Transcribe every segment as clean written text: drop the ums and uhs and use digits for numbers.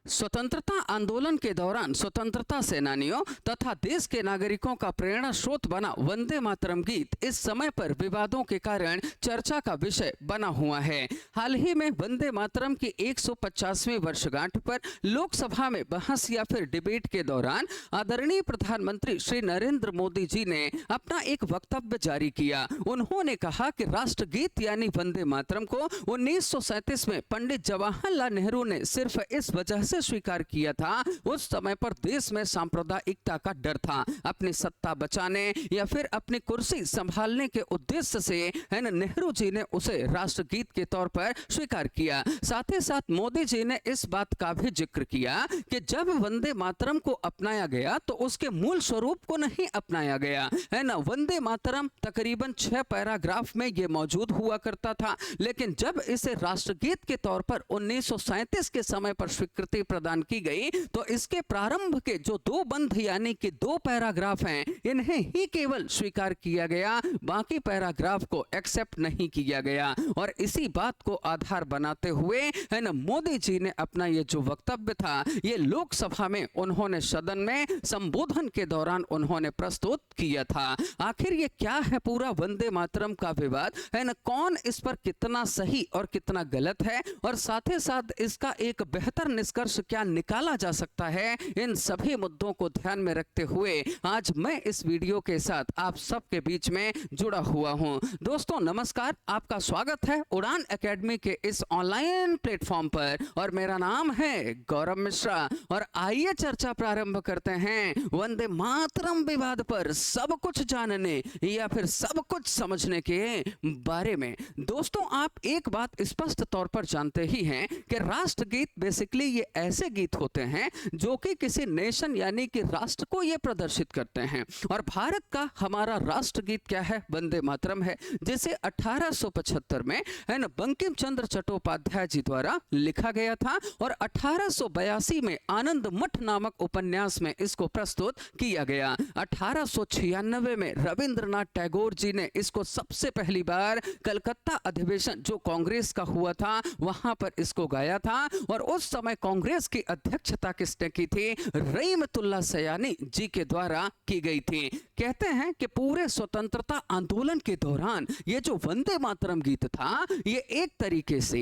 स्वतंत्रता आंदोलन के दौरान स्वतंत्रता सेनानियों तथा देश के नागरिकों का प्रेरणा स्रोत बना वंदे मातरम गीत इस समय पर विवादों के कारण चर्चा का विषय बना हुआ है। हाल ही में वंदे मातरम की 150वीं वर्षगांठ पर लोकसभा में बहस या फिर डिबेट के दौरान आदरणीय प्रधानमंत्री श्री नरेंद्र मोदी जी ने अपना एक वक्तव्य जारी किया। उन्होंने कहा कि राष्ट्रगीत यानी वंदे मातरम को 1937 में पंडित जवाहरलाल नेहरू ने सिर्फ इस वजह से स्वीकार किया था, उस समय पर देश में सांप्रदायिकता का डर था। अपनी सत्ता बचाने या फिर अपनी कुर्सी संभालने के उद्देश्य से नेहरू जी ने उसे राष्ट्रगीत के तौर पर स्वीकार किया। साथ ही साथ मोदी जी ने इस बात का भी जिक्र किया कि जब वंदे मातरम को अपनाया गया तो उसके मूल स्वरूप को नहीं अपनाया गया, है ना। वंदे मातरम तकरीबन 6 पैराग्राफ में ये मौजूद हुआ करता था, लेकिन जब इसे राष्ट्रगीत के तौर पर 1937 के समय पर स्वीकृति प्रदान की गई तो इसके प्रारंभ के जो 2 बंद यानी कि 2 पैराग्राफ हैं, इन्हें ही केवल स्वीकार किया गया, बाकी पैराग्राफ को एक्सेप्ट नहीं किया गया। और इसी बात को आधार बनाते हुए है ना, मोदी जी ने अपना ये जो वक्तव्य था ये लोकसभा में उन्होंने सदन में संबोधन के दौरान उन्होंने प्रस्तुत किया था। आखिर ये क्या है पूरा वंदे मातरम का विवाद, है ना, कौन इस पर कितना सही और कितना गलत है, और साथ ही साथ इसका एक बेहतर निष्कर्ष क्या निकाला जा सकता है, इन सभी मुद्दों को ध्यान में रखते हुए आज मैं इस वीडियो के साथ आप सबके बीच में जुड़ा हुआ हूं। दोस्तों नमस्कार, आपका स्वागत है उड़ान एकेडमी के इस ऑनलाइन प्लेटफॉर्म पर और मेरा नाम है गौरव मिश्रा। और आइए चर्चा प्रारंभ करते हैं वंदे मातरम विवाद पर सब कुछ जानने या फिर सब कुछ समझने के बारे में। दोस्तों आप एक बात स्पष्ट तौर पर जानते ही हैं कि राष्ट्रगीत बेसिकली ये ऐसे गीत होते हैं जो कि किसी नेशन यानी कि राष्ट्र को ये प्रदर्शित करते हैं। और भारत का हमारा राष्ट्रगीत क्या है? वंदे मातरम है, जिसे 1875 में है ना बंकिम चंद्र चट्टोपाध्याय जी द्वारा लिखा गया था और 1882 में आनंद मठ नामक उपन्यास में इसको प्रस्तुत किया गया। 1896 में रविंद्रनाथ टैगोर जी ने इसको सबसे पहली बार कलकत्ता अधिवेशन जो कांग्रेस का हुआ था वहां पर इसको गाया था। और उस समय कांग्रेस की अध्यक्षता किसने की थी? रहीमतुल्लाह सयानी जी के द्वारा की गई थी। कहते हैं कि पूरे स्वतंत्रता आंदोलन के दौरान ये जो वंदे मातरम गीत था ये एक तरीके से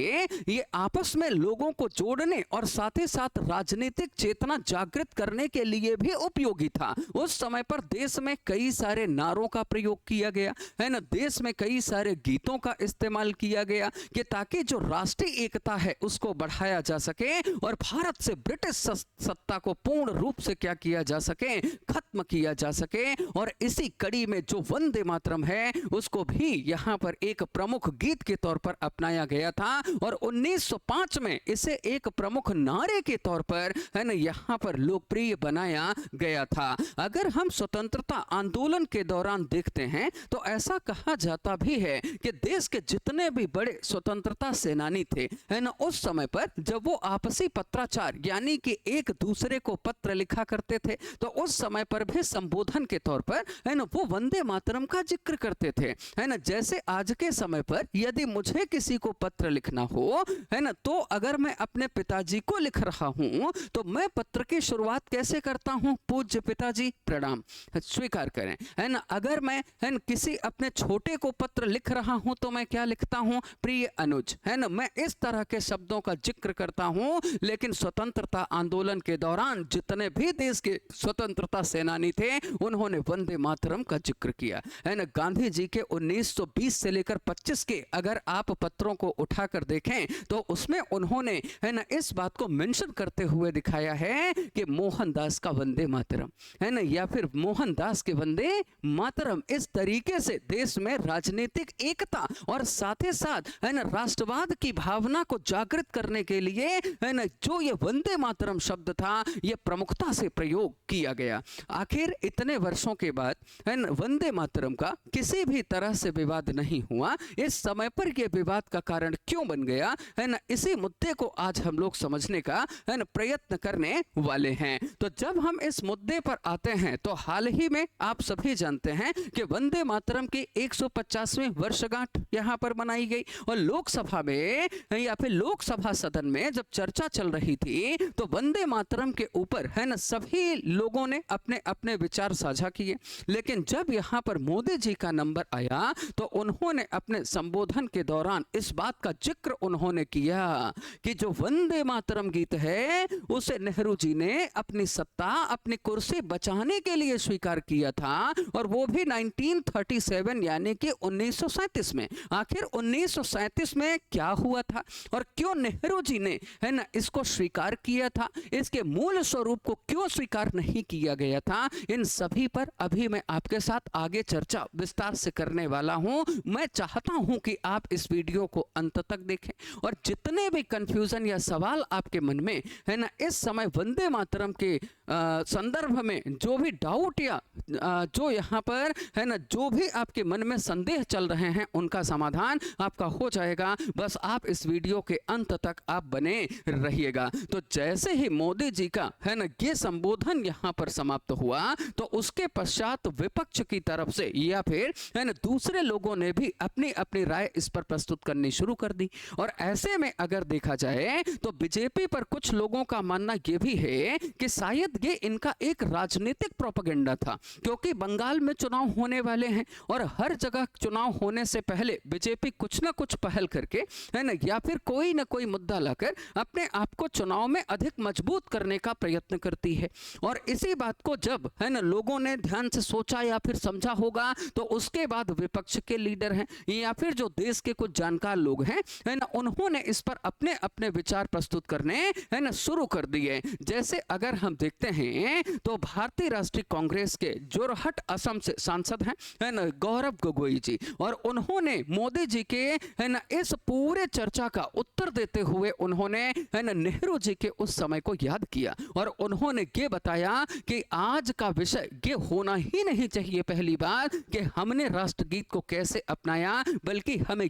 ये आपस में लोगों को जोड़ने और साथ ही साथ राजनीतिक चेतना जागृत करने के लिए भी उपयोगी था। उस समय पर देश में कई सारे नारों का प्रयोग किया गया, है ना, देश में कई सारे गीतों का इस्तेमाल किया गया कि ताकि जो राष्ट्रीय एकता है उसको बढ़ाया जा सके और भारत से ब्रिटिश सत्ता को पूर्ण रूप से क्या किया जा सके, खत्म किया जा सके। और इसी कड़ी में जो वंदे मातरम है उसको भी यहां पर एक प्रमुख गीत के तौर पर अपनाया गया था और 1905 में इसे एक प्रमुख नारे के तौर पर है ना यहां पर लोकप्रिय बनाया गया था। अगर हम स्वतंत्रता आंदोलन के दौरान देखते हैं तो ऐसा कहा जाता भी है कि देश के जितने भी बड़े स्वतंत्रता सेनानी थे, है ना, उस समय पर जब वो आपसी पत्राचार यानी कि एक दूसरे को पत्र लिखा करते थे तो उस समय पर भी संबोधन के तौर पर है ना वो वंदे मातरम का जिक्र करते थे, है ना। जैसे आज के समय पर यदि मुझे किसी को पत्र लिखना हो, है ना, तो अगर मैं अपने पिताजी को लिख रहा हूं तो मैं पत्र की शुरुआत कैसे करता हूं? पूज्य पिताजी प्रणाम, स्वीकार करें, है ना। अगर मैं है ना किसी अपने छोटे को पत्र लिख रहा हूं तो मैं क्या लिखता हूं? प्रिय अनुज, है ना। मैं इस तरह के शब्दों का जिक्र करता हूं। लेकिन स्वतंत्रता आंदोलन के दौरान जितने भी देश के स्वतंत्रता सेनानी थे उन्होंने वंदे मातरम का जिक्र किया, है ना। गांधी जी के 1920 से लेकर 25 के अगर आप पत्रों को उठाकर देखें तो उसमें उन्होंने है ना इस बात को मेंशन करते हुए दिखाया है कि मोहनदास का वंदे मातरम, है ना, या फिर मोहनदास के वंदे मातरम। इस तरीके से देश में राजनीतिक एकता और साथ ही साथ है ना राष्ट्रवाद की भावना को जागृत करने के लिए है ना जो ये वंदे मातरम शब्द था ये प्रमुखता से प्रयोग किया गया। आखिर इतने वर्षों के बाद है ना वंदे मातरम का किसी भी तरह से विवाद नहीं हुआ। इस समय पर यह विवाद का कारण क्यों बन गया, है ना, इसी मुद्दे को आज हम लोग समझने का है ना प्रयत्न करने वाले हैं। तो जब हम इस मुद्दे पर आते हैं तो हाल ही में आप सभी जानते हैं कि वंदे मातरम की 150वीं वर्षगांठ यहां पर मनाई गई और लोकसभा में या फिर लोकसभा सदन में जब चर्चा चल रही की थी तो वंदे मातरम के ऊपर है ना सभी लोगों ने अपने अपने विचार साझा किए, लेकिन जब यहाँ पर मोदी जी का नंबर आया तो उन्होंने अपने संबोधन के दौरान इस बात का जिक्र उन्होंने किया कि जो वंदे मातरम गीत है उसे नेहरू जी ने अपनी सत्ता, अपनी कुर्सी बचाने के लिए स्वीकार किया था, और वो भी 1937 यानी कि 1937 में। आखिर 1937 में क्या हुआ था और क्यों नेहरू जी ने है ना इसको स्वीकार किया था, इसके मूल स्वरूप को क्यों स्वीकार नहीं किया गया था, इन सभी पर अभी मैं आपके साथ आगे चर्चा विस्तार से करने वाला हूं। मैं चाहता हूं कि आप इस वीडियो को अंत तक देखें और जितने भी कंफ्यूजन या सवाल आपके मन में है ना इस समय वंदे मातरम के संदर्भ में जो भी डाउट या जो यहाँ पर है ना जो भी आपके मन में संदेह चल रहे हैं उनका समाधान आपका हो जाएगा। बस आप इस वीडियो के अंत तक आप बने रहिएगा। तो जैसे ही मोदी जी का है ना ये संबोधन यहाँ पर समाप्त हुआ तो उसके पश्चात विपक्ष की तरफ से या फिर है ना दूसरे लोगों ने भी अपनी अपनी राय इस पर प्रस्तुत करनी शुरू कर दी। और ऐसे में अगर देखा जाए तो बीजेपी पर कुछ लोगों का मानना यह भी है कि शायद ये इनका एक राजनीतिक प्रोपेगेंडा था, क्योंकि बंगाल में चुनाव होने वाले हैं और हर जगह चुनाव होने से पहले बीजेपी कुछ ना कुछ पहल करके है ना या फिर कोई ना कोई मुद्दा लाकर अपने आप को चुनाव में अधिक मजबूत करने का प्रयत्न करती है। और इसी बात को जब है ना लोगों ने ध्यान से सोचा या फिर समझा होगा तो उसके बाद विपक्ष के लीडर हैं या फिर जो देश के कुछ जानकार लोग हैं है ना उन्होंने इस पर अपने अपने विचार प्रस्तुत करने है ना शुरू कर दिए। जैसे अगर हम देखते हैं तो भारतीय राष्ट्रीय कांग्रेस के जोरहट असम से सांसद हैं है ना गौरव गोगोई जी, और उन्होंने मोदी जी के है ना इस पूरे चर्चा का उत्तर देते हुए उन्होंने है ना नेहरू जी के उस समय को याद किया और उन्होंने ये बताया कि आज का विषय ये होना ही नहीं चाहिए पहली बार कि हमने राष्ट्रगीत को कैसे अपनाया, बल्कि हमें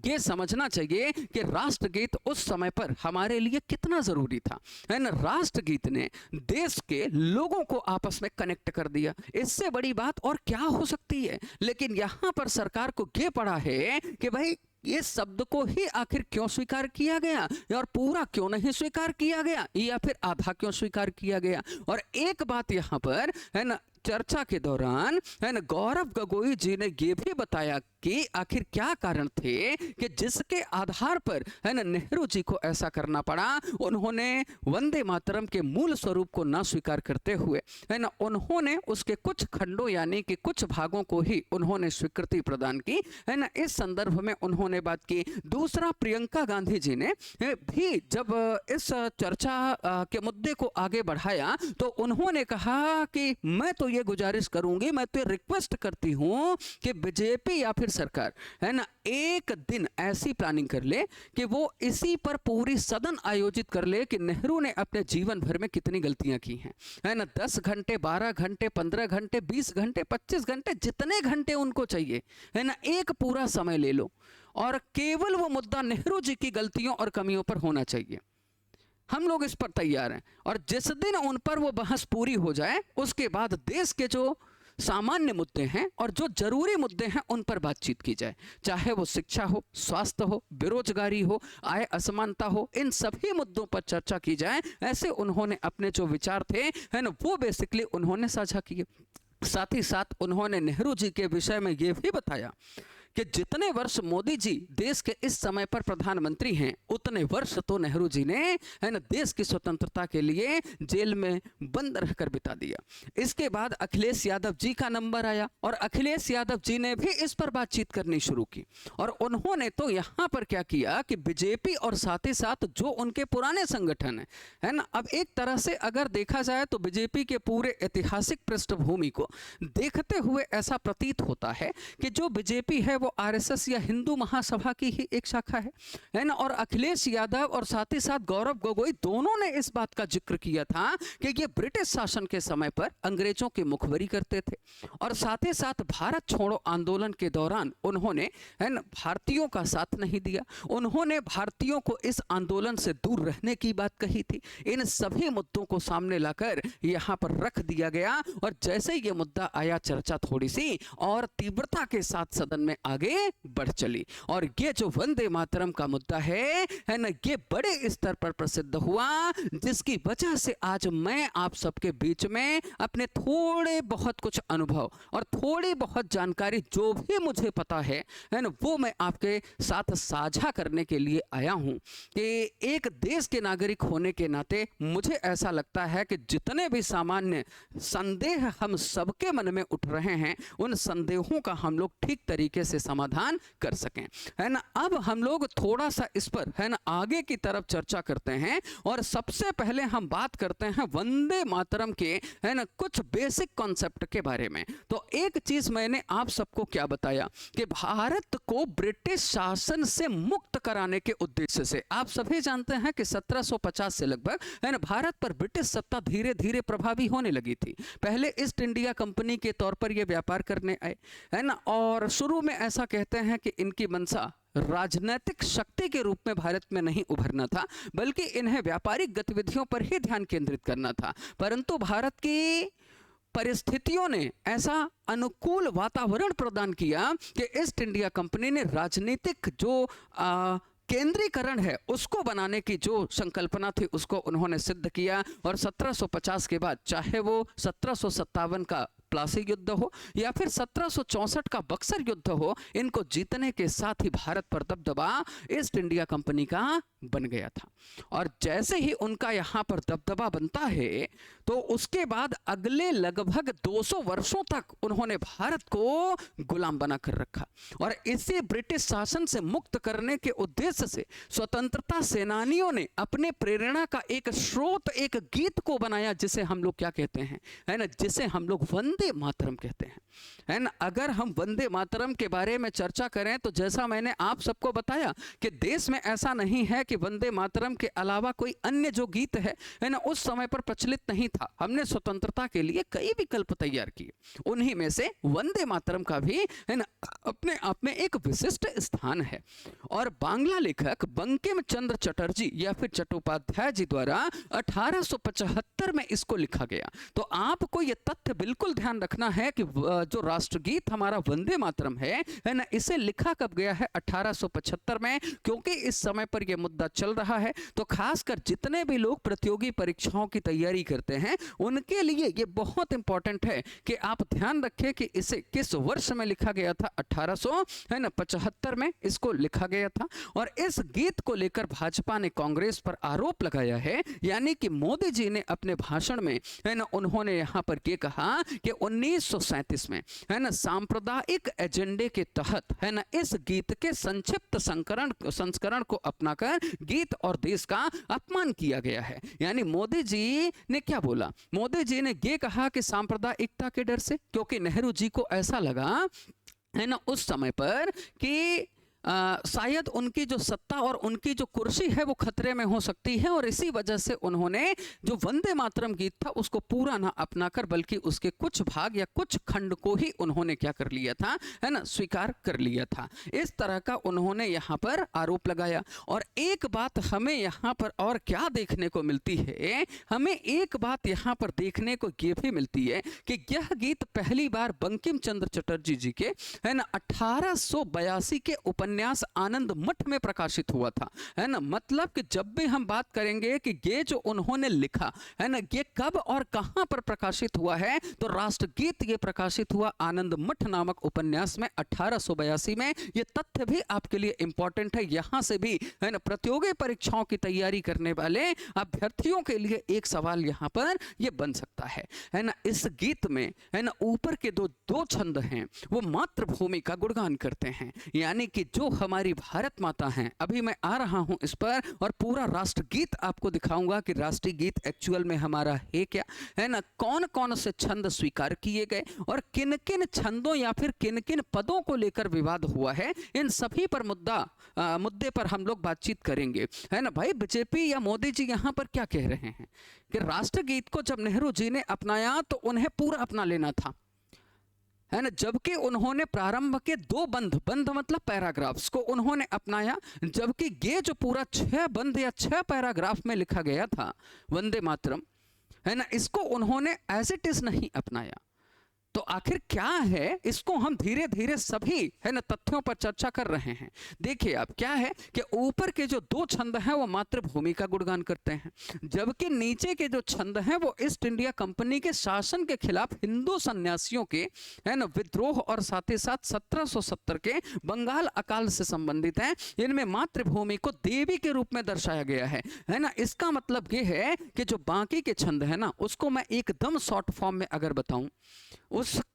ये समझना चाहिए कि राष्ट्रगीत उस समय पर हमारे लिए कितना जरूरी था। है ना राष्ट्रगीत ने देश के लोगों को आपस में कनेक्ट कर दिया, इससे बड़ी बात और क्या हो सकती है। लेकिन यहाँ पर सरकार को ये पड़ा है कि भाई ये शब्द को ही आखिर क्यों स्वीकार किया गया और पूरा क्यों नहीं स्वीकार किया गया या फिर आधा क्यों स्वीकार किया गया। और एक बात यहाँ पर है ना चर्चा के दौरान है ना गौरव गोगोई जी ने यह भी बताया कि आखिर क्या कारण थे कि जिसके आधार पर है ना नेहरू जी को ऐसा करना पड़ा। उन्होंने वंदे मातरम के मूल स्वरूप को ना स्वीकार करते हुए है ना उन्होंने उसके कुछ खंडों यानी कि कुछ भागों को ही उन्होंने स्वीकृति प्रदान की है ना। इस संदर्भ में उन्होंने बात की। दूसरा, प्रियंका गांधी जी ने भी जब इस चर्चा के मुद्दे को आगे बढ़ाया तो उन्होंने कहा कि मैं तो ये गुजारिश करूंगी, मैं तो रिक्वेस्ट करती हूं कि बीजेपी या फिर सरकार है ना एक दिन ऐसी प्लानिंग कर ले कि वो इसी पर पूरी सदन आयोजित कर ले कि नेहरू ने अपने जीवन भर में कितनी गलतियां की हैं है ना 10 घंटे 12 घंटे 15 घंटे 20 घंटे 25 घंटे जितने घंटे उनको चाहिए है ना एक पूरा समय ले लो और केवल वो मुद्दा नेहरू जी की गलतियों और कमियों पर होना चाहिए। हम लोग इस पर तैयार हैं और जिस दिन उन पर वो बहस पूरी हो जाए उसके बाद देश के जो सामान्य मुद्दे हैं और जो जरूरी मुद्दे हैं उन पर बातचीत की जाए, चाहे वो शिक्षा हो, स्वास्थ्य हो, बेरोजगारी हो, आय असमानता हो, इन सभी मुद्दों पर चर्चा की जाए। ऐसे उन्होंने अपने जो विचार थे है ना वो बेसिकली उन्होंने साझा किए। साथ ही साथ उन्होंने नेहरू जी के विषय में ये भी बताया कि जितने वर्ष मोदी जी देश के इस समय पर प्रधानमंत्री हैं उतने वर्ष तो नेहरू जी ने है ना देश की स्वतंत्रता के लिए जेल में बंद रहकर बिता दिया। इसके बाद अखिलेश यादव जी का नंबर आया और अखिलेश यादव जी ने भी इस पर बातचीत करनी शुरू की और उन्होंने तो यहाँ पर क्या किया कि बीजेपी और साथ ही साथ जो उनके पुराने संगठन है ना, अब एक तरह से अगर देखा जाए तो बीजेपी के पूरे ऐतिहासिक पृष्ठभूमि को देखते हुए ऐसा प्रतीत होता है कि जो बीजेपी है वो आरएसएस या हिंदू महासभा की ही एक शाखा है ना। और अखिलेश यादव और साथ ही साथ गौरव गोगोई दोनों ने इस बात का जिक्र किया था कि ये ब्रिटिश शासन के समय पर अंग्रेजों की मुखबरी करते थे और साथ ही साथ भारत छोड़ो आंदोलन के दौरान उन्होंने है ना भारतीयों का साथ नहीं दिया, उन्होंने भारतीयों को इस आंदोलन से दूर रहने की बात कही थी। इन सभी मुद्दों को सामने लाकर यहाँ पर रख दिया गया और जैसे ये मुद्दा आया चर्चा थोड़ी सी और तीव्रता के साथ सदन में आगे बढ़ चली। और ये जो वंदे मातरम का मुद्दा है ना, ये बड़े स्तर पर प्रसिद्ध हुआ, जिसकी वजह से आज मैं आप सबके बीच में अपने थोड़े बहुत कुछ अनुभव और थोड़ी बहुत जानकारी जो भी मुझे पता है ना, वो मैं आपके साथ साझा करने के लिए आया हूं कि एक देश के नागरिक होने के नाते मुझे ऐसा लगता है कि जितने भी सामान्य संदेह हम सबके मन में उठ रहे हैं, उन संदेहों का हम लोग ठीक तरीके से समाधान कर सकें, है ना। अब हम लोग थोड़ा सा इस पर, है ना, आगे की तरफ चर्चा करते हैं और सबसे पहले हम बात करते हैं वंदे मातरम के, है ना, कुछ बेसिक कॉन्सेप्ट के बारे में। तो एक चीज मैंने आप सबको क्या बताया कि भारत को ब्रिटिश शासन से मुक्त कराने के उद्देश्य से, आप सभी जानते हैं कि 1750 से लगभग, है ना, भारत पर ब्रिटिश सत्ता धीरे धीरे प्रभावी होने लगी थी। पहले ईस्ट इंडिया कंपनी के तौर पर यह व्यापार करने आए, है ना, और शुरू में ऐसा कहते हैं कि इनकी मंशा राजनीतिक शक्ति के रूप में भारत में नहीं उभरना था, बल्कि इन्हें व्यापारिक गतिविधियों पर ही ध्यान केंद्रित करना था। परंतु भारत की परिस्थितियों ने ऐसा अनुकूल वातावरण प्रदान किया कि ईस्ट इंडिया कंपनी ने राजनीतिक जो केंद्रीकरण है उसको बनाने की जो संकल्पना थी उसको उन्होंने सिद्ध किया। और 1750 के बाद, चाहे वो 1757 का प्लासी युद्ध हो या फिर 1764 का बक्सर युद्ध हो, इनको जीतने के साथ ही भारत पर दबदबा ईस्ट इंडिया कंपनी का बन गया था। और जैसे ही उनका यहाँ पर दबदबा बनता है, तो उसके बाद अगले लगभग 200 वर्षों तक उन्होंने भारत को गुलाम बना कर रखा। और इसे ब्रिटिश शासन से मुक्त करने के उद्देश्य से स्वतंत्रता सेनानियों ने अपने प्रेरणा का एक स्रोत, एक गीत को बनाया, जिसे हम लोग क्या कहते हैं, है ना, जिसे हम लोग वंदे मातरम कहते हैं, है ना। अगर हम वंदे मातरम के बारे में चर्चा करें तो जैसा मैंने आप सबको बताया कि देश में ऐसा नहीं है कि वंदे मातरम के अलावा कोई अन्य जो गीत है ना, उस समय पर प्रचलित नहीं था। हमने स्वतंत्रता के लिए कई विकल्प तैयार किए, उन्हीं में से वंदे मातरम का भी, है ना, अपने आप में एक विशिष्ट स्थान है। और बांग्ला लेखक बंकिम चंद्र चटर्जी या फिर चट्टोपाध्याय जी द्वारा 1875 में इसको लिखा गया। तो आपको यह तथ्य बिल्कुल ध्यान रखना है कि जो राष्ट्रगीत हमारा वंदे मातरम है ना, इसे लिखा कब गया है, 1875 में, क्योंकि इस समय पर यह मुद्दा चल रहा है। तो खासकर जितने भी लोग प्रतियोगी परीक्षाओं की तैयारी करते हैं, उनके लिए यह बहुत इंपॉर्टेंट है कि आप ध्यान रखें कि इसे किस वर्ष में लिखा गया था। 1875 में इसको लिखा गया था। और इस गीत को लेकर भाजपा ने कांग्रेस पर आरोप लगाया है, यानी कि मोदी जी ने अपने भाषण में, है ना, उन्होंने यहां पर यह कहा कि 1937 में, है ना, सांप्रदायिक एजेंडे के तहत, है ना, इस गीत के संक्षिप्त संस्करण को अपनाकर गीत और देश का अपमान किया गया है। यानी मोदी जी ने क्या बोला, मोदी जी ने यह कहा कि सांप्रदायिकता के डर से, क्योंकि नेहरू जी को ऐसा लगा, है ना, उस समय पर कि शायद उनकी जो सत्ता और उनकी जो कुर्सी है वो खतरे में हो सकती है, और इसी वजह से उन्होंने जो वंदे मातरम गीत था उसको पूरा ना अपनाकर, बल्कि उसके कुछ भाग या कुछ खंड को ही उन्होंने क्या कर लिया था, है ना, स्वीकार कर लिया था। इस तरह का उन्होंने यहाँ पर आरोप लगाया। और एक बात हमें यहाँ पर और क्या देखने को मिलती है, हमें एक बात यहाँ पर देखने को ये भी मिलती है कि यह गीत पहली बार बंकिम चंद्र चटर्जी जी के, है ना, 1882 के उपन्यास आनंद मठ में प्रकाशित हुआ था, है ना। मतलब कि जब भी हम बात करेंगे कि ये जो उन्होंने लिखा, है ना, ये कब और कहां पर प्रकाशित हुआ है, तो राष्ट्रगीत ये प्रकाशित हुआ आनंद मठ नामक उपन्यास में 1882 में। ये तथ्य भी आपके लिए इंपॉर्टेंट है, यहां से भी, है ना, प्रतियोगी परीक्षाओं की तैयारी करने वाले अभ्यर्थियों के लिए एक सवाल यहां पर ये बन सकता है ना। इस गीत में, है ना, ऊपर के दो छंद हैं वो मातृभूमि का गुणगान करते हैं, यानी कि जो हमारी भारत माता हैं। अभी मैं आ रहा हूं इस पर और पूरा राष्ट्रगीत आपको दिखाऊंगा कि राष्ट्रीय गीत एक्चुअल में हमारा है क्या, है ना, कौन कौन से छंद स्वीकार किए गए और किन किन छंदों या फिर किन किन पदों को लेकर विवाद हुआ है, इन सभी पर मुद्दे पर हम लोग बातचीत करेंगे, है ना। भाई बीजेपी या मोदी जी यहां पर क्या कह रहे हैं कि राष्ट्रगीत को जब नेहरू जी ने अपनाया तो उन्हें पूरा अपना लेना था, है ना, जबकि उन्होंने प्रारंभ के 2 बंद मतलब पैराग्राफ्स को उन्होंने अपनाया, जबकि ये जो पूरा 6 बंद या 6 पैराग्राफ में लिखा गया था वंदे मातरम, है ना, इसको उन्होंने एज इट इज नहीं अपनाया। तो आखिर क्या है, इसको हम धीरे धीरे सभी है ना तथ्यों पर चर्चा कर रहे हैं। देखिए अब क्या है कि ऊपर के जो दो छंद हैं वो मातृभूमि का गुणगान करते हैं, जबकि नीचे के जो छंद हैं वो ईस्ट इंडिया कंपनी के शासन के खिलाफ हिंदू सन्यासियों के है ना विद्रोह और साथ ही साथ 1770 के बंगाल अकाल से संबंधित हैं। इनमें मातृभूमि को देवी के रूप में दर्शाया गया है ना। इसका मतलब ये है कि जो बाकी के छंद है ना उसको मैं एकदम शॉर्ट फॉर्म में अगर बताऊं, उसके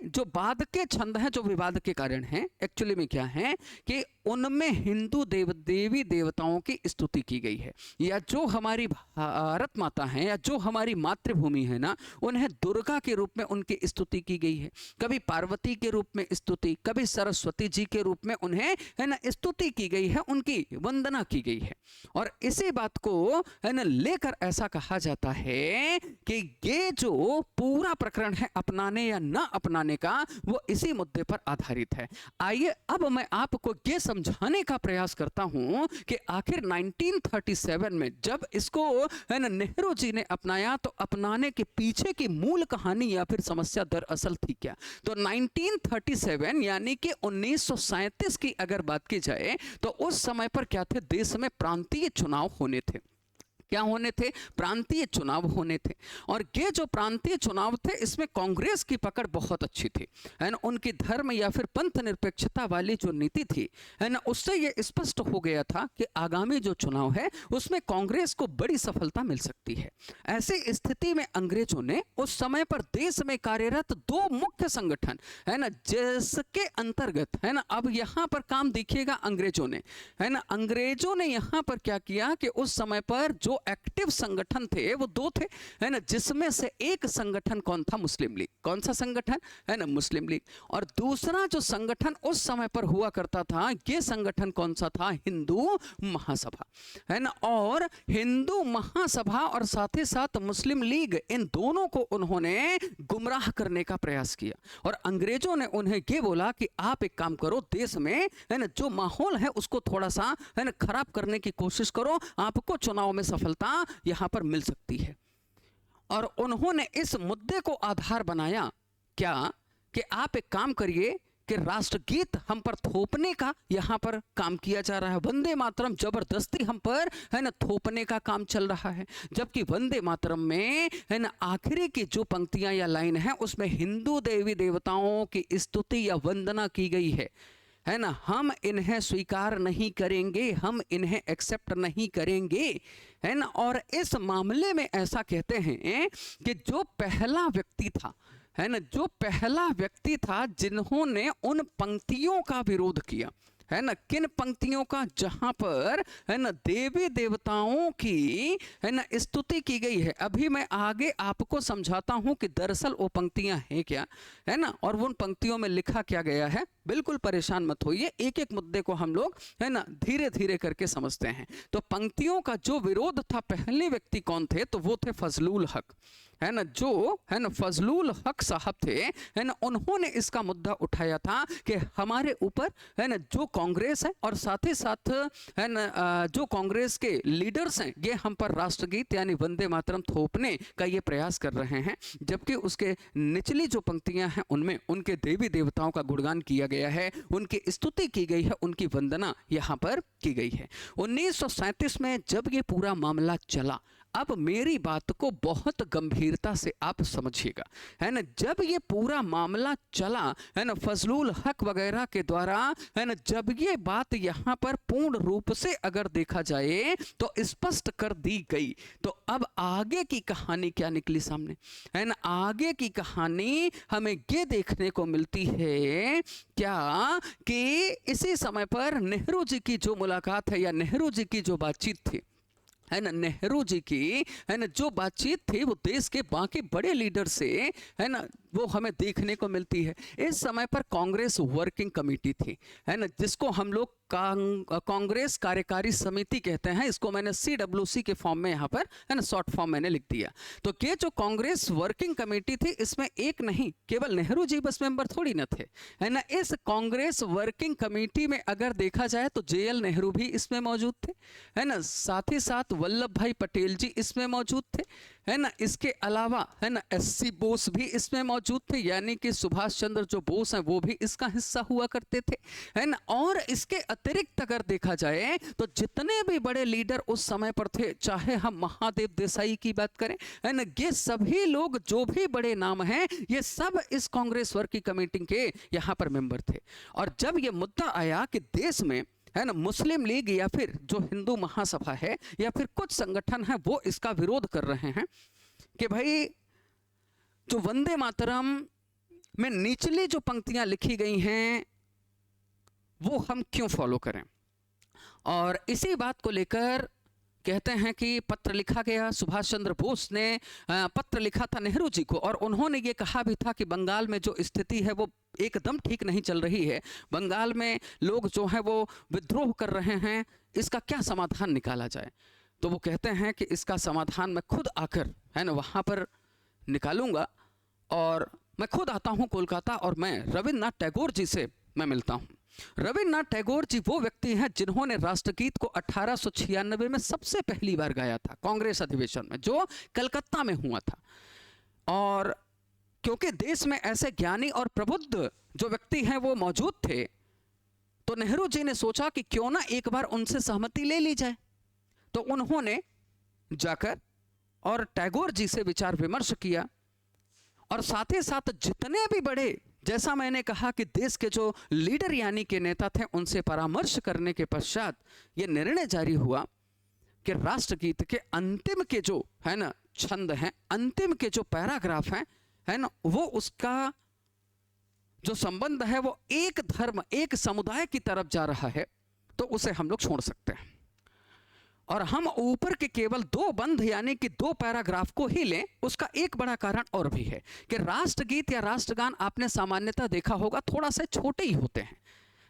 जो बाद के छंद हैं जो विवाद के कारण हैं, एक्चुअली में क्या है कि उनमें हिंदू देवी देवताओं की स्तुति की गई है, या जो हमारी भारत माता है या जो हमारी मातृभूमि है ना उन्हें दुर्गा के रूप में उनकी स्तुति की गई है, कभी पार्वती के रूप में स्तुति, कभी सरस्वती जी के रूप में उन्हें है ना स्तुति की गई है, उनकी वंदना की गई है। और इसी बात को है ना लेकर ऐसा कहा जाता है कि ये जो पूरा प्रकरण है अपनाने या न अपनाने का वो इसी मुद्दे पर आधारित है। आइए अब मैं आपको ये समझाने का प्रयास करता हूं कि आखिर 1937 में जब इसको है ना नेहरू जी ने अपनाया तो अपनाने के पीछे की मूल कहानी या फिर समस्या दरअसल थी क्या। तो 1937 यानी कि 1937 की अगर बात की जाए तो उस समय पर क्या थे, देश में प्रांतीय चुनाव होने थे। क्या होने थे? प्रांतीय चुनाव होने थे। और ये जो प्रांतीय चुनाव थे इसमें कांग्रेस की पकड़ बहुत अच्छी थी, है ना। उनकी धर्म या फिर पंथ निरपेक्षता वाली जो नीति थी है ना, उससे ये स्पष्ट हो गया था कि आगामी जो चुनाव है उसमें कांग्रेस को बड़ी सफलता मिल सकती है। ऐसी स्थिति में अंग्रेजों ने उस समय पर देश में कार्यरत दो मुख्य संगठन है ना, जिसके अंतर्गत है ना, अब यहाँ पर काम देखिएगा अंग्रेजों ने है ना, अंग्रेजों ने यहाँ पर क्या किया कि उस समय पर जो एक्टिव संगठन थे वो दो थे है ना, जिसमें से एक संगठन कौन था? मुस्लिम लीग। कौन सा संगठन है ना? मुस्लिम लीग। और दूसरा जो संगठन उस समय पर हुआ करता था, ये संगठन कौन सा था? हिंदू महासभा है ना। और हिंदू महासभा और साथ ही साथ मुस्लिम लीग, इन दोनों को उन्होंने गुमराह करने का प्रयास किया। और अंग्रेजों ने उन्हें ये बोला कि आप एक काम करो, देश में है ना जो माहौल है उसको थोड़ा सा है ना खराब करने की कोशिश करो, आपको चुनाव में सफलता यहां पर मिल सकती है। और उन्होंने इस मुद्दे को आधार बनाया क्या कि आप एक काम करिए कि राष्ट्रगीत हम पर थोपने का यहां पर काम किया जा रहा है, वंदे मातरम जबरदस्ती हम पर है ना थोपने का काम चल रहा है। जबकि वंदे मातरम में है ना आखिरी की जो पंक्तियां या लाइन है उसमें हिंदू देवी देवताओं की स्तुति या वंदना की गई है ना। हम इन्हें स्वीकार नहीं करेंगे, हम इन्हें एक्सेप्ट नहीं करेंगे है ना। और इस मामले में ऐसा कहते हैं कि जो पहला व्यक्ति था है ना, जो पहला व्यक्ति था जिन्होंने उन पंक्तियों का विरोध किया है ना, किन पंक्तियों का? जहां पर है ना देवी देवताओं की है ना स्तुति की गई है। अभी मैं आगे आपको समझाता हूं कि दरअसल वो पंक्तियां हैं क्या है ना, और उन पंक्तियों में लिखा क्या गया है। बिल्कुल परेशान मत होइए, एक एक मुद्दे को हम लोग है ना धीरे धीरे करके समझते हैं। तो पंक्तियों का जो विरोध था, पहले व्यक्ति कौन थे? तो वो थे फजलुल हक है ना, जो है ना फजलुल हक साहब थे है ना। उन्होंने इसका मुद्दा उठाया था कि हमारे ऊपर है ना जो कांग्रेस है और साथ ही साथ है ना जो कांग्रेस के लीडर्स हैं, ये हम पर राष्ट्रगीत यानी वंदे मातरम थोपने का ये प्रयास कर रहे हैं। जबकि उसके निचली जो पंक्तियां हैं उनमें उनके देवी देवताओं का गुणगान किया गया है, उनकी स्तुति की गई है, उनकी वंदना यहाँ पर की गई है। 1937 में जब ये पूरा मामला चला, अब मेरी बात को बहुत गंभीरता से आप समझिएगा है ना। जब ये पूरा मामला चला है ना फजलुल हक वगैरह के द्वारा है ना, जब ये बात यहाँ पर पूर्ण रूप से अगर देखा जाए तो स्पष्ट कर दी गई, तो अब आगे की कहानी क्या निकली सामने है ना। आगे की कहानी हमें ये देखने को मिलती है क्या कि इसी समय पर नेहरू जी की जो मुलाकात है या नेहरू जी की जो बातचीत थी है ना, नेहरू जी की है ना जो बातचीत थी वो देश के बाकी बड़े लीडर से है ना वो हमें देखने को मिलती है। इस समय पर कांग्रेस वर्किंग कमेटी थी है ना, जिसको हम लोग कांग्रेस कार्यकारी समिति कहते हैं। इसको मैंने CWC के फॉर्म में यहाँ पर है ना शॉर्ट फॉर्म मैंने लिख दिया। तो ये जो कांग्रेस वर्किंग कमेटी थी इसमें एक नहीं केवल नेहरू जी बस मेंबर थोड़ी न थे है ना। इस कांग्रेस वर्किंग कमेटी में अगर देखा जाए तो JL नेहरू भी इसमें मौजूद थे है ना, साथ ही साथ वल्लभ भाई पटेल जी इसमें मौजूद थे है ना, इसके अलावा है ना एससी बोस भी इसमें मौजूद थे, यानी कि सुभाष चंद्र जो बोस हैं वो भी इसका हिस्सा हुआ करते थे, है ना। और इसके अतिरिक्त अगर देखा जाए तो जितने भी बड़े लीडर उस समय पर थे, चाहे हम महादेव देसाई की बात करें, है ना, ये सभी लोग जो भी बड़े नाम हैं ये सब इस कांग्रेस वर्किंग कमेटी के यहाँ पर मेंबर थे। और जब ये मुद्दा आया कि देश में है ना मुस्लिम लीग या फिर जो हिंदू महासभा है या फिर कुछ संगठन है वो इसका विरोध कर रहे हैं कि भाई जो वंदे मातरम में निचली जो पंक्तियां लिखी गई हैं वो हम क्यों फॉलो करें। और इसी बात को लेकर कहते हैं कि पत्र लिखा गया, सुभाष चंद्र बोस ने पत्र लिखा था नेहरू जी को, और उन्होंने ये कहा भी था कि बंगाल में जो स्थिति है वो एकदम ठीक नहीं चल रही है, बंगाल में लोग जो हैं वो विद्रोह कर रहे हैं, इसका क्या समाधान निकाला जाए। तो वो कहते हैं कि इसका समाधान मैं खुद आकर है ना वहाँ पर निकालूंगा, और मैं खुद आता हूँ कोलकाता और मैं रविन्द्रनाथ टैगोर जी से मैं मिलता हूँ। रविन्द्रनाथ टैगोर जी वो व्यक्ति हैं जिन्होंने राष्ट्रगीत को 1896 में सबसे पहली बार गाया था कांग्रेस अधिवेशन में, जो कलकत्ता में हुआ था। और क्योंकि देश में ऐसे ज्ञानी और प्रबुद्ध जो व्यक्ति हैं वो मौजूद थे, तो नेहरू जी ने सोचा कि क्यों ना एक बार उनसे सहमति ले ली जाए। तो उन्होंने जाकर और टैगोर जी से विचार विमर्श किया, और साथ ही साथ जितने भी बड़े, जैसा मैंने कहा कि देश के जो लीडर यानी के नेता थे, उनसे परामर्श करने के पश्चात यह निर्णय जारी हुआ कि राष्ट्रगीत के अंतिम के जो है ना छंद हैं, अंतिम के जो पैराग्राफ हैं, है ना, वो उसका जो संबंध है वो एक धर्म एक समुदाय की तरफ जा रहा है, तो उसे हम लोग छोड़ सकते हैं। और हम ऊपर के केवल दो बंध यानी कि दो पैराग्राफ को ही लें। उसका एक बड़ा कारण और भी है कि राष्ट्रगीत या राष्ट्रगान आपने सामान्यतः देखा होगा थोड़ा सा छोटे ही होते हैं,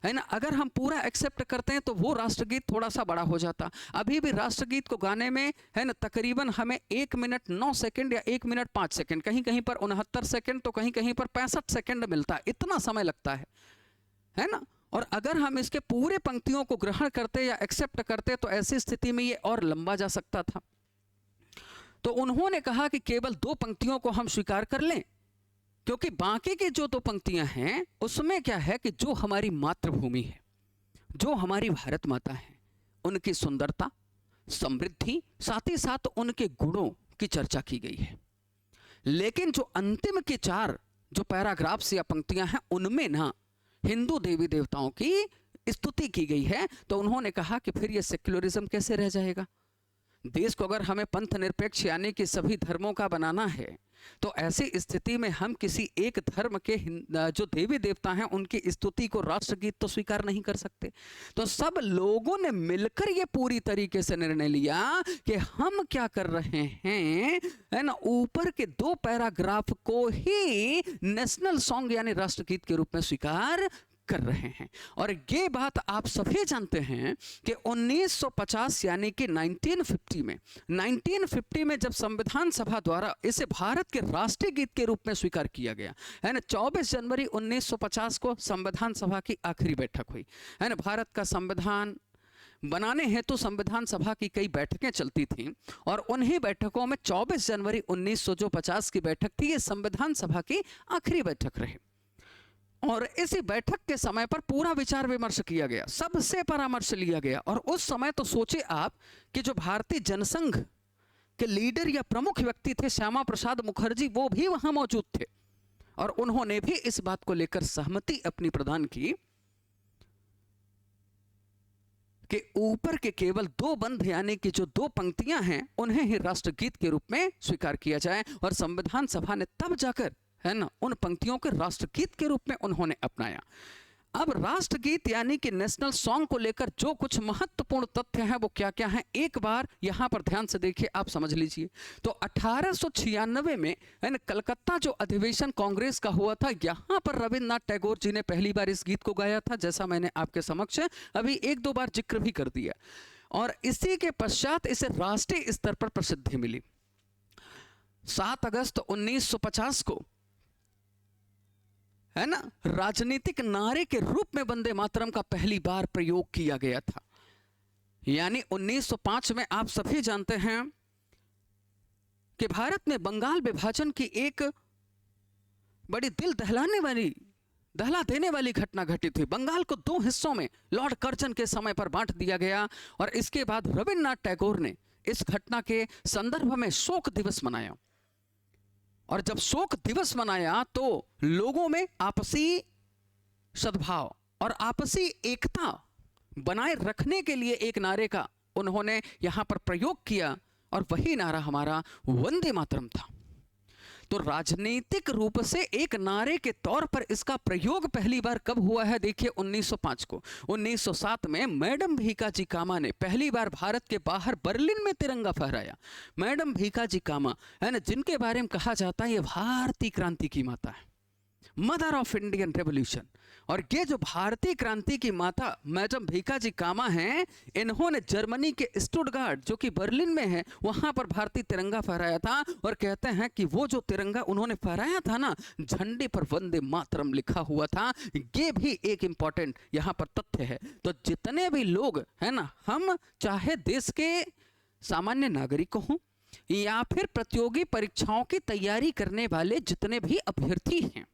है ना। अगर हम पूरा एक्सेप्ट करते हैं तो वो राष्ट्रगीत थोड़ा सा बड़ा हो जाता। अभी भी राष्ट्रगीत को गाने में है ना तकरीबन हमें 1 मिनट 9 सेकंड या 1 मिनट 5 सेकंड, कहीं कहीं पर 69 सेकंड तो कहीं कहीं पर 65 सेकंड मिलता है, इतना समय लगता है ना। और अगर हम इसके पूरे पंक्तियों को ग्रहण करते या एक्सेप्ट करते तो ऐसी स्थिति में ये और लंबा जा सकता था। तो उन्होंने कहा कि केवल 2 पंक्तियों को हम स्वीकार कर लें, क्योंकि बाकी की जो 2 पंक्तियां हैं उसमें क्या है कि जो हमारी मातृभूमि है, जो हमारी भारत माता है, उनकी सुंदरता, समृद्धि, साथ ही साथ उनके गुणों की चर्चा की गई है। लेकिन जो अंतिम के 4 जो पैराग्राफ्स या पंक्तियां हैं उनमें ना हिंदू देवी देवताओं की स्तुति की गई है। तो उन्होंने कहा कि फिर ये सेक्युलरिज्म कैसे रह जाएगा। देश को अगर हमें पंथ निरपेक्ष यानी कि सभी धर्मों का बनाना है, तो ऐसी स्थिति में हम किसी एक धर्म के जो देवी देवता हैं उनकी स्तुति को राष्ट्रगीत तो स्वीकार नहीं कर सकते। तो सब लोगों ने मिलकर ये पूरी तरीके से निर्णय लिया कि हम क्या कर रहे हैं, है ना, ऊपर के 2 पैराग्राफ को ही नेशनल सॉन्ग यानी राष्ट्रगीत के रूप में स्वीकार कर रहे हैं। और ये बात आप सभी जानते हैं कि 1950 यानी कि 1950 में जब संविधान सभा द्वारा इसे भारत के राष्ट्रीय गीत के रूप में स्वीकार किया गया, है ना। 24 जनवरी 1950 को संविधान सभा की आखिरी बैठक हुई, है ना। भारत का संविधान बनाने हेतु संविधान सभा की कई बैठकें चलती थीं, और उन्हीं बैठकों में 24 जनवरी 1950 की बैठक थी, ये संविधान सभा की आखिरी बैठक रही। और इसी बैठक के समय पर पूरा विचार विमर्श किया गया, सबसे परामर्श लिया गया। और उस समय तो सोचे आप कि जो भारतीय जनसंघ के लीडर या प्रमुख व्यक्ति थे श्यामा प्रसाद मुखर्जी, वो भी वहां मौजूद थे, और उन्होंने भी इस बात को लेकर सहमति अपनी प्रदान की कि ऊपर के केवल 2 बंध यानी कि जो 2 पंक्तियां हैं उन्हें ही राष्ट्रगीत के रूप में स्वीकार किया जाए। और संविधान सभा ने तब जाकर, है ना, उन पंक्तियों के राष्ट्रगीत के रूप में उन्होंने अपनाया। अब राष्ट्रगीत यानी कि नेशनल सॉन्ग को लेकर जो कुछ महत्वपूर्ण तथ्य हैं वो क्या क्या हैं, एक बार यहां पर ध्यान से देखिए, आप समझ लीजिए। तो 1896 में, है ना, कलकत्ता जो अधिवेशन कांग्रेस का हुआ था, यहां पर रविन्द्रनाथ टैगोर जी ने पहली बार इस गीत को गाया था, जैसा मैंने आपके समक्ष अभी 1-2 बार जिक्र भी कर दिया। और इसी के पश्चात इसे राष्ट्रीय स्तर पर प्रसिद्धि मिली। 7 अगस्त 1950 को, है ना, राजनीतिक नारे के रूप में वंदे मातरम का पहली बार प्रयोग किया गया था। यानी 1905 में आप सभी जानते हैं कि भारत में बंगाल विभाजन की एक बड़ी दिल दहला देने वाली घटना घटित हुई। बंगाल को दो हिस्सों में लॉर्ड कर्जन के समय पर बांट दिया गया और इसके बाद रविन्द्रनाथ टैगोर ने इस घटना के संदर्भ में शोक दिवस मनाया। और जब शोक दिवस मनाया तो लोगों में आपसी सद्भाव और आपसी एकता बनाए रखने के लिए एक नारे का उन्होंने यहां पर प्रयोग किया और वही नारा हमारा वंदे मातरम था। तो राजनीतिक रूप से एक नारे के तौर पर इसका प्रयोग पहली बार कब हुआ है? देखिए 1905 को। 1907 में मैडम भीकाजी कामा ने पहली बार भारत के बाहर बर्लिन में तिरंगा फहराया। मैडम भीकाजी कामा है ना, जिनके बारे में कहा जाता है ये भारतीय क्रांति की माता है, मदर ऑफ इंडियन रेवोल्यूशन। और ये जो भारतीय क्रांति की माता मैडम भीकाजी कामा हैं, इन्होंने जर्मनी के स्टुटगार्ट जो कि बर्लिन में है वहां पर भारतीय तिरंगा फहराया था। और कहते हैं कि वो जो तिरंगा उन्होंने फहराया था ना, झंडे पर वंदे मातरम लिखा हुआ था। ये भी एक इंपॉर्टेंट यहां पर तथ्य है। तो जितने भी लोग है ना, हम चाहे देश के सामान्य नागरिक हों या फिर प्रतियोगी परीक्षाओं की तैयारी करने वाले जितने भी अभ्यर्थी हैं,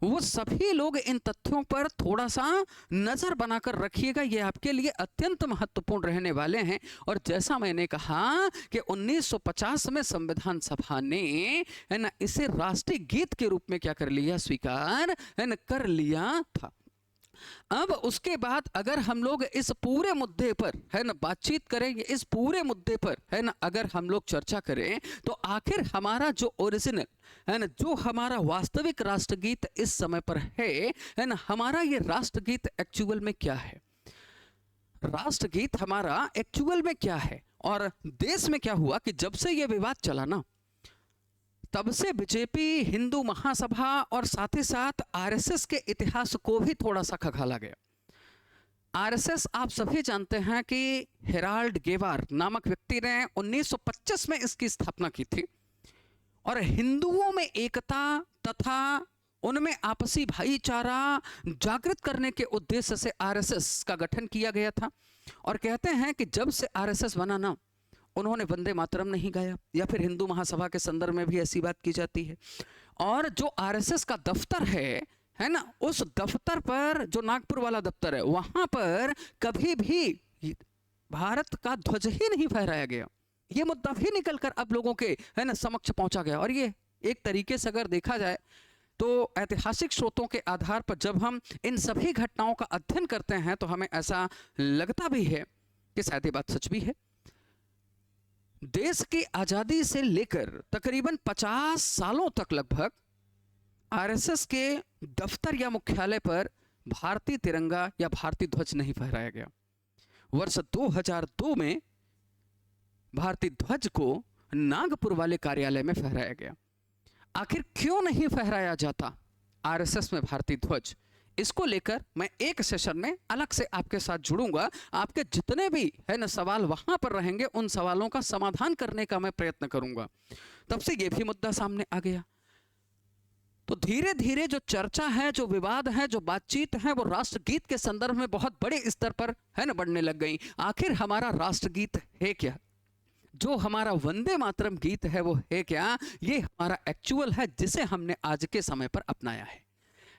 वो सभी लोग इन तथ्यों पर थोड़ा सा नजर बनाकर रखिएगा। ये आपके लिए अत्यंत महत्वपूर्ण रहने वाले हैं। और जैसा मैंने कहा कि 1950 में संविधान सभा ने है ना इसे राष्ट्रीय गीत के रूप में क्या कर लिया, स्वीकार है ना कर लिया था। अब उसके बाद अगर हम लोग इस पूरे मुद्दे पर है ना बातचीत करेंगे, इस पूरे मुद्दे पर है ना अगर हम लोग चर्चा करें, तो आखिर हमारा जो ओरिजिनल है ना, जो हमारा वास्तविक राष्ट्रगीत इस समय पर है ना, हमारा ये राष्ट्रगीत एक्चुअल में क्या है? राष्ट्रगीत हमारा एक्चुअल में क्या है? और देश में क्या हुआ कि जब से ये विवाद चला ना, तब से बीजेपी, हिंदू महासभा और साथ ही साथ आरएसएस के इतिहास को भी थोड़ा सा खगाला गया। आरएसएस आप सभी जानते हैं कि हेराल्ड गेवार नामक व्यक्ति ने 1925 में इसकी स्थापना की थी और हिंदुओं में एकता तथा उनमें आपसी भाईचारा जागृत करने के उद्देश्य से आरएसएस का गठन किया गया था। और कहते हैं कि जब से आरएसएस बना ना, उन्होंने वंदे मातरम नहीं गाया, या फिर हिंदू महासभा के संदर्भ में भी ऐसी बात की जाती है। और जो आरएसएस का दफ्तर है ना, उस दफ्तर पर, जो नागपुर वाला दफ्तर है, वहां पर कभी भी भारत का ध्वज ही नहीं फहराया गया। ये मुद्दा भी निकलकर अब लोगों के है ना समक्ष पहुंचा गया। और ये एक तरीके से अगर देखा जाए तो ऐतिहासिक स्रोतों के आधार पर जब हम इन सभी घटनाओं का अध्ययन करते हैं तो हमें ऐसा लगता भी है कि शायद ये बात सच भी है। देश की आजादी से लेकर तकरीबन 50 सालों तक लगभग आरएसएस के दफ्तर या मुख्यालय पर भारतीय तिरंगा या भारतीय ध्वज नहीं फहराया गया। वर्ष 2002 में भारतीय ध्वज को नागपुर वाले कार्यालय में फहराया गया। आखिर क्यों नहीं फहराया जाता आरएसएस में भारतीय ध्वज? इसको लेकर मैं एक सेशन में अलग से आपके साथ जुड़ूंगा। आपके जितने भी है ना सवाल वहां पर रहेंगे, उन सवालों का समाधान करने का मैं प्रयत्न करूंगा। तब से ये भी मुद्दा सामने आ गया। तो धीरे धीरे जो चर्चा है, जो विवाद है, जो बातचीत है, वो राष्ट्रगीत के संदर्भ में बहुत बड़े स्तर पर है ना बढ़ने लग गई। आखिर हमारा राष्ट्रगीत है क्या? जो हमारा वंदे मातरम गीत है वो है क्या? ये हमारा एक्चुअल है जिसे हमने आज के समय पर अपनाया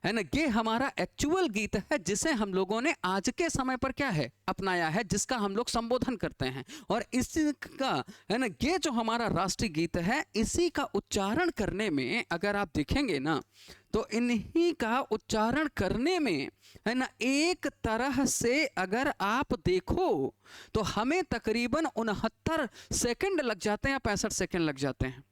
है ना। ये हमारा एक्चुअल गीत है जिसे हम लोगों ने आज के समय पर क्या है अपनाया है, जिसका हम लोग संबोधन करते हैं। और इसका है ना, ये जो हमारा राष्ट्रीय गीत है, इसी का उच्चारण करने में अगर आप देखेंगे ना, तो इन्हीं का उच्चारण करने में है ना एक तरह से अगर आप देखो तो हमें तकरीबन 69 सेकंड लग जाते हैं या 65 सेकंड लग जाते हैं।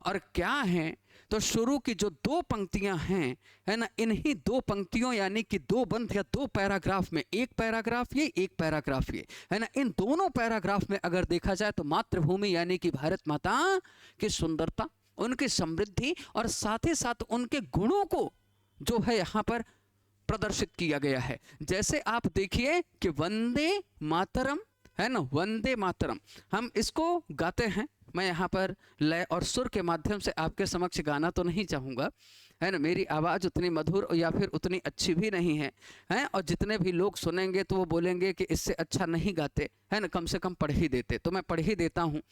और क्या है, तो शुरू की जो दो पंक्तियां हैं है ना, इन्हीं दो पंक्तियों यानी कि दो बंद या दो पैराग्राफ में, एक पैराग्राफ ये, एक पैराग्राफ ये है ना, इन दोनों पैराग्राफ में अगर देखा जाए तो मातृभूमि यानी कि भारत माता की सुंदरता, उनकी समृद्धि और साथ ही साथ उनके गुणों को जो है यहाँ पर प्रदर्शित किया गया है। जैसे आप देखिए कि वंदे मातरम है ना, वंदे मातरम हम इसको गाते हैं। मैं यहाँ पर लय और सुर के माध्यम से आपके समक्ष गाना तो नहीं चाहूँगा, है ना, मेरी आवाज़ उतनी मधुर या फिर उतनी अच्छी भी नहीं है, और जितने भी लोग सुनेंगे तो वो बोलेंगे कि इससे अच्छा नहीं गाते, है ना, कम से कम पढ़ ही देते। तो मैं पढ़ ही देता हूँ।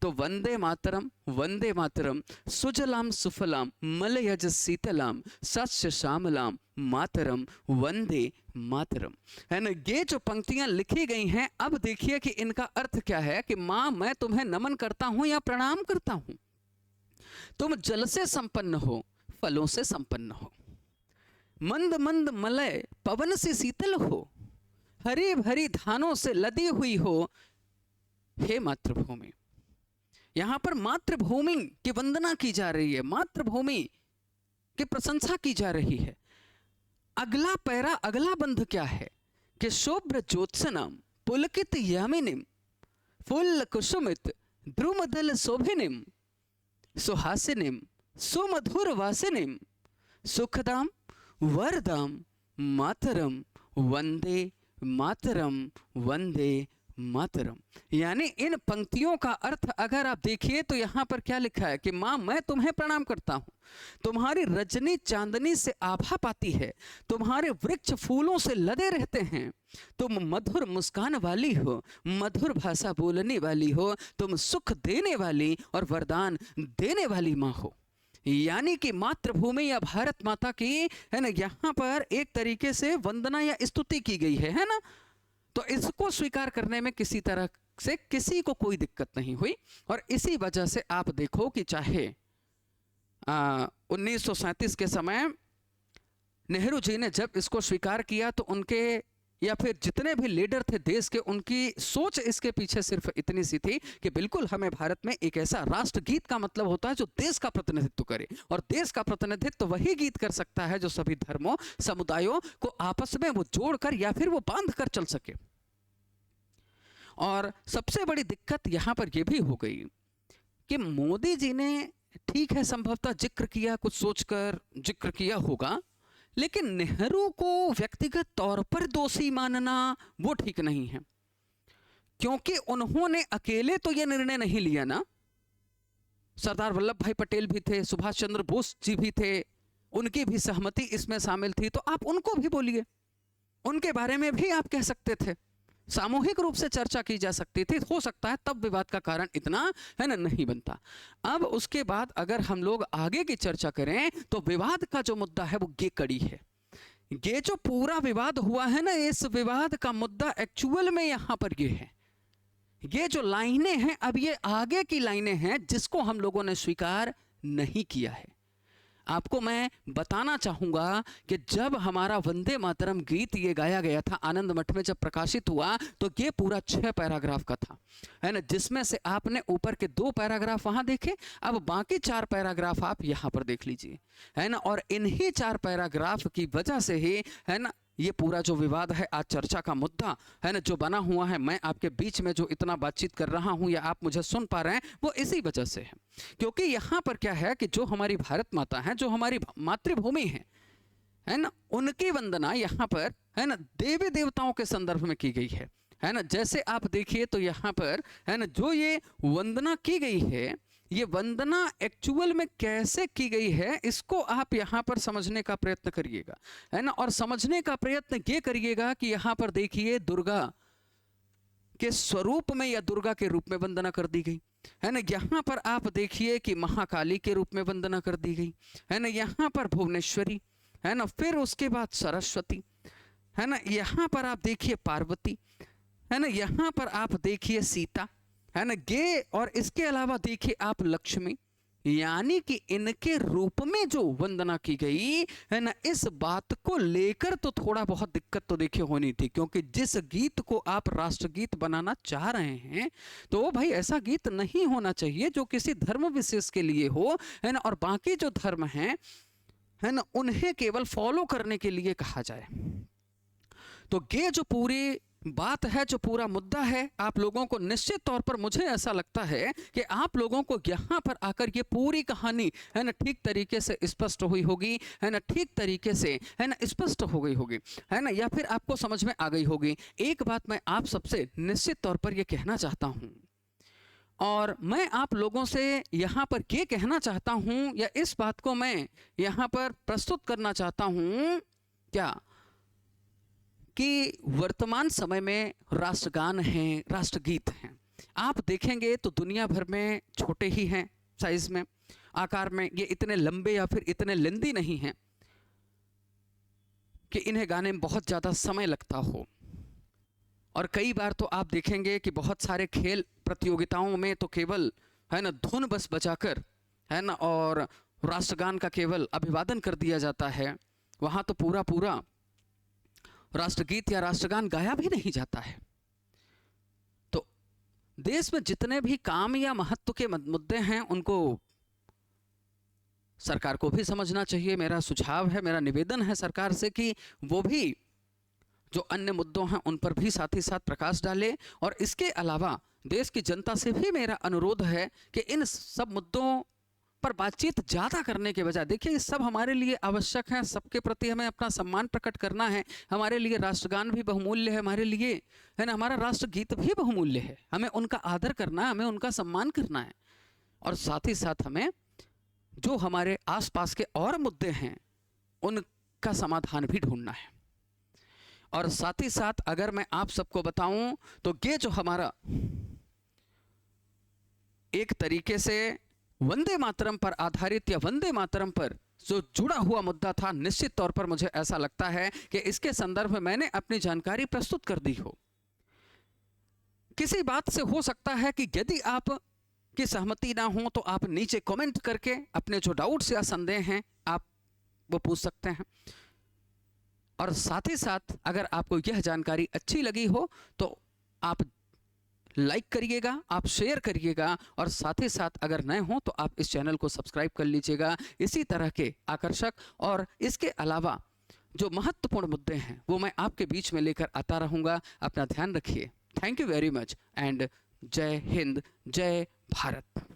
तो वंदे मातरम सुजलाम सुफलाम मलयज शीतलाम सस्य श्यामलाम मातरम वंदे मातरम। है ना, ये जो पंक्तियां लिखी गई हैं, अब देखिए कि इनका अर्थ क्या है कि मां मैं तुम्हें नमन करता हूं या प्रणाम करता हूं। तुम जल से संपन्न हो, फलों से संपन्न हो, मंद मंद मलय पवन से शीतल हो, हरी भरी धानों से लदी हुई हो, हे मातृभूमि। यहां पर मातृभूमि की वंदना की जा रही है, मातृभूमि की प्रशंसा की जा रही है। अगला पैरा, अगला बंध क्या है कि शुभ्र ज्योत्सनाम पुलकित यामिनीम फुल्ल कुसुमित द्रुमदल शोभिनीम सुहासिनीम सुमधुर वासिनीम सुखदाम वरदाम मातरम वंदे मातरम वंदे मातरम। यानी इन पंक्तियों का अर्थ अगर आप देखिए तो यहां पर क्या लिखा है कि मां मैं तुम्हें प्रणाम करता हूं, तुम्हारी रजनी चांदनी से आभा पाती है, तुम्हारे वृक्ष फूलों से लदे रहते हैं, तुम मधुर मुस्कान वाली हो, मधुर भाषा बोलने वाली हो, तुम सुख देने वाली और वरदान देने वाली मां हो। यानी कि मातृभूमि या भारत माता की, है ना, यहां पर एक तरीके से वंदना या स्तुति की गई है ना। तो इसको स्वीकार करने में किसी तरह से किसी को कोई दिक्कत नहीं हुई। और इसी वजह से आप देखो कि चाहे 1937 के समय नेहरू जी ने जब इसको स्वीकार किया तो उनके या फिर जितने भी लीडर थे देश के, उनकी सोच इसके पीछे सिर्फ इतनी सी थी कि बिल्कुल हमें भारत में एक ऐसा राष्ट्रगीत का मतलब होता है जो देश का प्रतिनिधित्व करे, और देश का प्रतिनिधित्व वही गीत कर सकता है जो सभी धर्मों समुदायों को आपस में वो जोड़कर या फिर वो बांध कर चल सके। और सबसे बड़ी दिक्कत यहां पर यह भी हो गई कि मोदी जी ने, ठीक है, संभवतः जिक्र किया, कुछ सोचकर जिक्र किया होगा, लेकिन नेहरू को व्यक्तिगत तौर पर दोषी मानना वो ठीक नहीं है, क्योंकि उन्होंने अकेले तो ये निर्णय नहीं लिया ना। सरदार वल्लभ भाई पटेल भी थे, सुभाष चंद्र बोस जी भी थे, उनकी भी सहमति इसमें शामिल थी। तो आप उनको भी बोलिए, उनके बारे में भी आप कह सकते थे, सामूहिक रूप से चर्चा की जा सकती थी, हो सकता है तब विवाद का कारण इतना, है ना, नहीं बनता। अब उसके बाद अगर हम लोग आगे की चर्चा करें तो विवाद का जो मुद्दा है वो ये कड़ी है। ये जो पूरा विवाद हुआ है ना, इस विवाद का मुद्दा एक्चुअल में यहां पर ये है, ये जो लाइनें हैं, अब ये आगे की लाइनें हैं जिसको हम लोगों ने स्वीकार नहीं किया है। आपको मैं बताना चाहूंगा कि जब हमारा वंदे मातरम गीत ये गाया गया था आनंद मठ में, जब प्रकाशित हुआ तो ये पूरा 6 पैराग्राफ का था, है ना, जिसमें से आपने ऊपर के 2 पैराग्राफ वहां देखे, अब बाकी 4 पैराग्राफ आप यहां पर देख लीजिए, है ना। और इन्हीं 4 पैराग्राफ की वजह से ही, है ना, ये पूरा जो विवाद है, आज चर्चा का मुद्दा, है ना, जो बना हुआ है, मैं आपके बीच में जो इतना बातचीत कर रहा हूं या आप मुझे सुन पा रहे हैं, वो इसी वजह से है। क्योंकि यहां पर क्या है कि जो हमारी भारत माता है, जो हमारी मातृभूमि है ना, उनकी वंदना यहां पर, है ना, देवी देवताओं के संदर्भ में की गई है ना। जैसे आप देखिए तो यहां पर, है ना, जो ये वंदना की गई है, ये वंदना एक्चुअल में कैसे की गई है, इसको आप यहां पर समझने का प्रयत्न करिएगा, है ना। और समझने का प्रयत्न ये करिएगा कि यहां पर देखिए दुर्गा के स्वरूप में या दुर्गा के रूप में वंदना कर दी गई, है ना। यहां पर आप देखिए कि महाकाली के रूप में वंदना कर दी गई, है ना। यहां पर भुवनेश्वरी, है ना, फिर उसके बाद सरस्वती, है ना। यहां पर आप देखिए पार्वती, है ना। यहां पर आप देखिए सीता, है ना, ये, और इसके अलावा देखिए आप लक्ष्मी। यानी कि इनके रूप में जो वंदना की गई, है ना, इस बात को लेकर तो थोड़ा बहुत दिक्कत तो देखिए होनी थी, क्योंकि जिस गीत को आप राष्ट्रगीत बनाना चाह रहे हैं, तो भाई ऐसा गीत नहीं होना चाहिए जो किसी धर्म विशेष के लिए हो, है ना, और बाकी जो धर्म हैं, है ना, उन्हें केवल फॉलो करने के लिए कहा जाए। तो ये जो पूरी बात है, जो पूरा मुद्दा है, आप लोगों को निश्चित तौर पर, मुझे ऐसा लगता है कि आप लोगों को यहां पर आकर ये पूरी कहानी, है ना, ठीक तरीके से स्पष्ट हुई होगी, है ना, ठीक तरीके से, है ना, स्पष्ट हो गई होगी, है ना, या फिर आपको समझ में आ गई होगी। एक बात मैं आप सबसे निश्चित तौर पर यह कहना चाहता हूं, और मैं आप लोगों से यहां पर ये कहना चाहता हूं, या इस बात को मैं यहां पर प्रस्तुत करना चाहता हूं, क्या कि वर्तमान समय में राष्ट्रगान हैं, राष्ट्रगीत हैं, आप देखेंगे तो दुनिया भर में छोटे ही हैं साइज में, आकार में। ये इतने लंबे या फिर इतने लेंदी नहीं हैं कि इन्हें गाने में बहुत ज़्यादा समय लगता हो। और कई बार तो आप देखेंगे कि बहुत सारे खेल प्रतियोगिताओं में तो केवल है ना धुन बस बजाकर है ना और राष्ट्रगान का केवल अभिवादन कर दिया जाता है, वहाँ तो पूरा पूरा राष्ट्रगीत या राष्ट्रगान गाया भी नहीं जाता है। तो देश में जितने भी काम या महत्व के मुद्दे हैं उनको सरकार को भी समझना चाहिए। मेरा सुझाव है, मेरा निवेदन है सरकार से कि वो भी जो अन्य मुद्दों हैं उन पर भी साथ ही साथ प्रकाश डाले। और इसके अलावा देश की जनता से भी मेरा अनुरोध है कि इन सब मुद्दों पर बातचीत ज़्यादा करने के बजाय, देखिए ये सब हमारे लिए आवश्यक है, सबके प्रति हमें अपना सम्मान प्रकट करना है। हमारे लिए राष्ट्रगान भी बहुमूल्य है, हमारे लिए है ना हमारा राष्ट्रगीत भी बहुमूल्य है। हमें उनका आदर करना है, हमें उनका सम्मान करना है। और साथ ही साथ हमें जो हमारे आसपास के और मुद्दे हैं उनका समाधान भी ढूंढना है। और साथ ही साथ अगर मैं आप सबको बताऊं तो ये जो हमारा एक तरीके से वंदे मातरम पर आधारित या वंदे मातरम पर जो जुड़ा हुआ मुद्दा था, निश्चित तौर पर मुझे ऐसा लगता है कि इसके संदर्भ में मैंने अपनी जानकारी प्रस्तुत कर दी हो। किसी बात से हो सकता है कि यदि आप की सहमति ना हो तो आप नीचे कमेंट करके अपने जो डाउट्स या संदेह हैं आप वो पूछ सकते हैं। और साथ ही साथ अगर आपको यह जानकारी अच्छी लगी हो तो आप लाइक करिएगा, आप शेयर करिएगा। और साथ ही साथ अगर नए हो तो आप इस चैनल को सब्सक्राइब कर लीजिएगा। इसी तरह के आकर्षक और इसके अलावा जो महत्वपूर्ण मुद्दे हैं वो मैं आपके बीच में लेकर आता रहूँगा। अपना ध्यान रखिए। Thank you very much and जय हिंद, जय भारत।